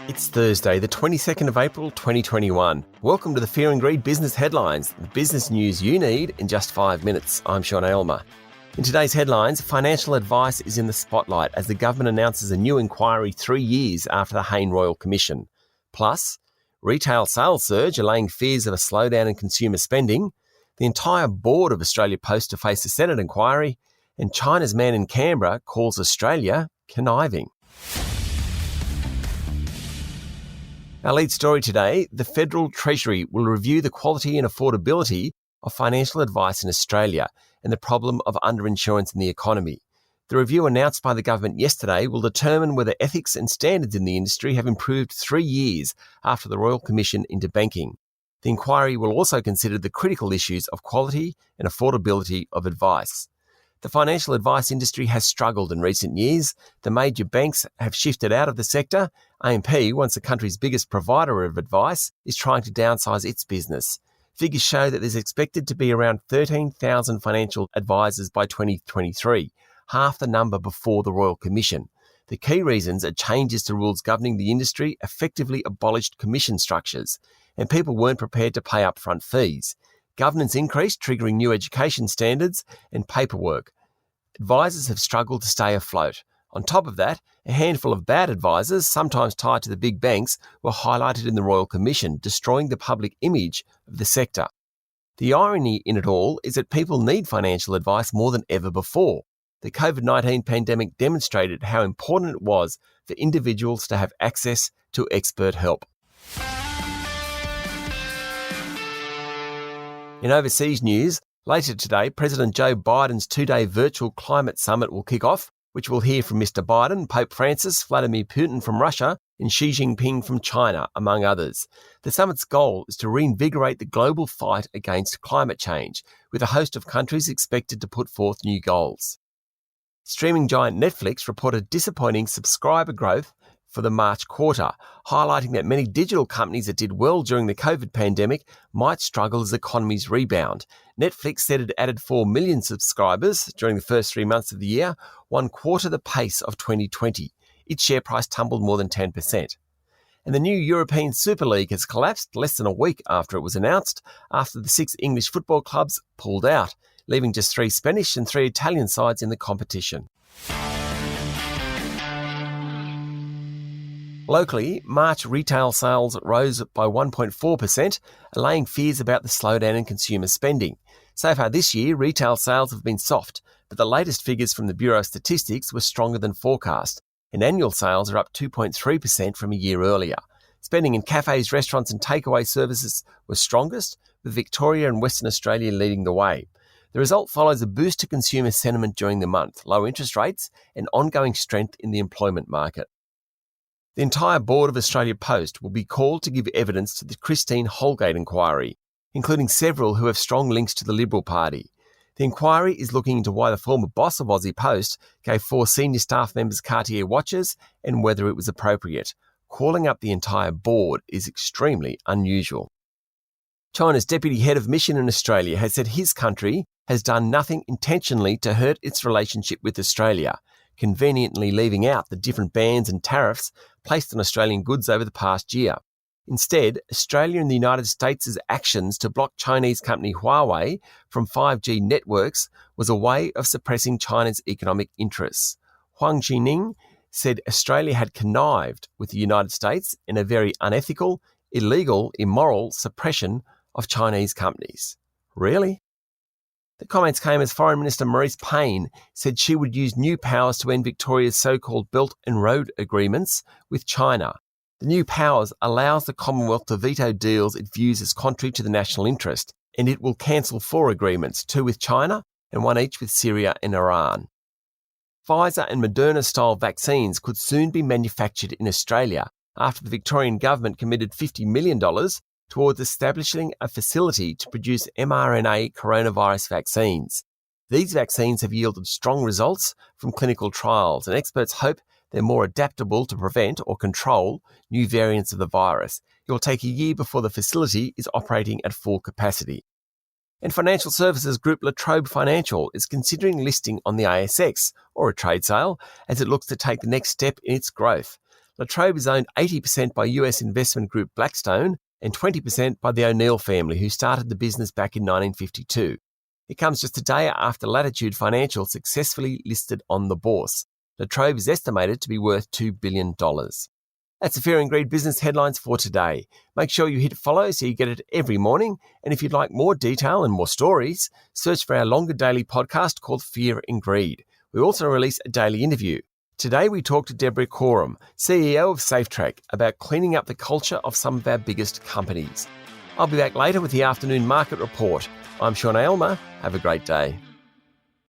It's Thursday, the 22nd of April, 2021. Welcome to the Fear and Greed Business Headlines, the business news you need in just 5 minutes. I'm Sean Aylmer. In today's headlines, financial advice is in the spotlight as the government announces a new inquiry 3 years after the Hayne Royal Commission. Plus, retail sales surge allaying fears of a slowdown in consumer spending, the entire board of Australia Post to face a Senate inquiry, and China's man in Canberra calls Australia conniving. Our lead story today, the Federal Treasury will review the quality and affordability of financial advice in Australia and the problem of underinsurance in the economy. The review announced by the government yesterday will determine whether ethics and standards in the industry have improved 3 years after the Royal Commission into banking. The inquiry will also consider the critical issues of quality and affordability of advice. The financial advice industry has struggled in recent years. The major banks have shifted out of the sector. AMP, once the country's biggest provider of advice, is trying to downsize its business. Figures show that there's expected to be around 13,000 financial advisors by 2023, half the number before the Royal Commission. The key reasons are changes to rules governing the industry effectively abolished commission structures, and people weren't prepared to pay upfront fees. Governance increased, triggering new education standards and paperwork. Advisors have struggled to stay afloat. On top of that, a handful of bad advisors, sometimes tied to the big banks, were highlighted in the Royal Commission, destroying the public image of the sector. The irony in it all is that people need financial advice more than ever before. The COVID-19 pandemic demonstrated how important it was for individuals to have access to expert help. In overseas news, later today, President Joe Biden's 2-day virtual climate summit will kick off, which will hear from Mr. Biden, Pope Francis, Vladimir Putin from Russia, and Xi Jinping from China, among others. The summit's goal is to reinvigorate the global fight against climate change, with a host of countries expected to put forth new goals. Streaming giant Netflix reported disappointing subscriber growth for the March quarter, highlighting that many digital companies that did well during the COVID pandemic might struggle as economies rebound. Netflix said it added 4 million subscribers during the first 3 months of the year, 1/4 the pace of 2020. Its share price tumbled more than 10%. And the new European Super League has collapsed less than a week after it was announced, after the 6 English football clubs pulled out, leaving just 3 Spanish and 3 Italian sides in the competition. Locally, March retail sales rose by 1.4%, allaying fears about the slowdown in consumer spending. So far this year, retail sales have been soft, but the latest figures from the Bureau of Statistics were stronger than forecast, and annual sales are up 2.3% from a year earlier. Spending in cafes, restaurants and takeaway services was strongest, with Victoria and Western Australia leading the way. The result follows a boost to consumer sentiment during the month, low interest rates and ongoing strength in the employment market. The entire board of Australia Post will be called to give evidence to the Christine Holgate inquiry, including several who have strong links to the Liberal Party. The inquiry is looking into why the former boss of Aussie Post gave 4 senior staff members Cartier watches and whether it was appropriate. Calling up the entire board is extremely unusual. China's deputy head of mission in Australia has said his country has done nothing intentionally to hurt its relationship with Australia, conveniently leaving out the different bans and tariffs placed on Australian goods over the past year. Instead, Australia and the United States' actions to block Chinese company Huawei from 5G networks was a way of suppressing China's economic interests. Huang Jining said Australia had connived with the United States in a very unethical, illegal, immoral suppression of Chinese companies. Really? The comments came as Foreign Minister Marise Payne said she would use new powers to end Victoria's so-called Belt and Road agreements with China. The new powers allows the Commonwealth to veto deals it views as contrary to the national interest, and it will cancel 4 agreements, 2 with China and 1 each with Syria and Iran. Pfizer and Moderna-style vaccines could soon be manufactured in Australia after the Victorian government committed $50 million towards establishing a facility to produce mRNA coronavirus vaccines. These vaccines have yielded strong results from clinical trials, and experts hope they're more adaptable to prevent or control new variants of the virus. It will take a year before the facility is operating at full capacity. And financial services group La Trobe Financial is considering listing on the ASX or a trade sale as it looks to take the next step in its growth. La Trobe is owned 80% by US investment group Blackstone and 20% by the O'Neill family, who started the business back in 1952. It comes just a day after Latitude Financial successfully listed on the bourse. La Trobe is estimated to be worth $2 billion. That's the Fear and Greed business headlines for today. Make sure you hit follow so you get it every morning. And if you'd like more detail and more stories, search for our longer daily podcast called Fear and Greed. We also release a daily interview. Today we talk to Deborah Coram, CEO of SafeTrack, about cleaning up the culture of some of our biggest companies. I'll be back later with the afternoon market report. I'm Sean Aylmer. Have a great day.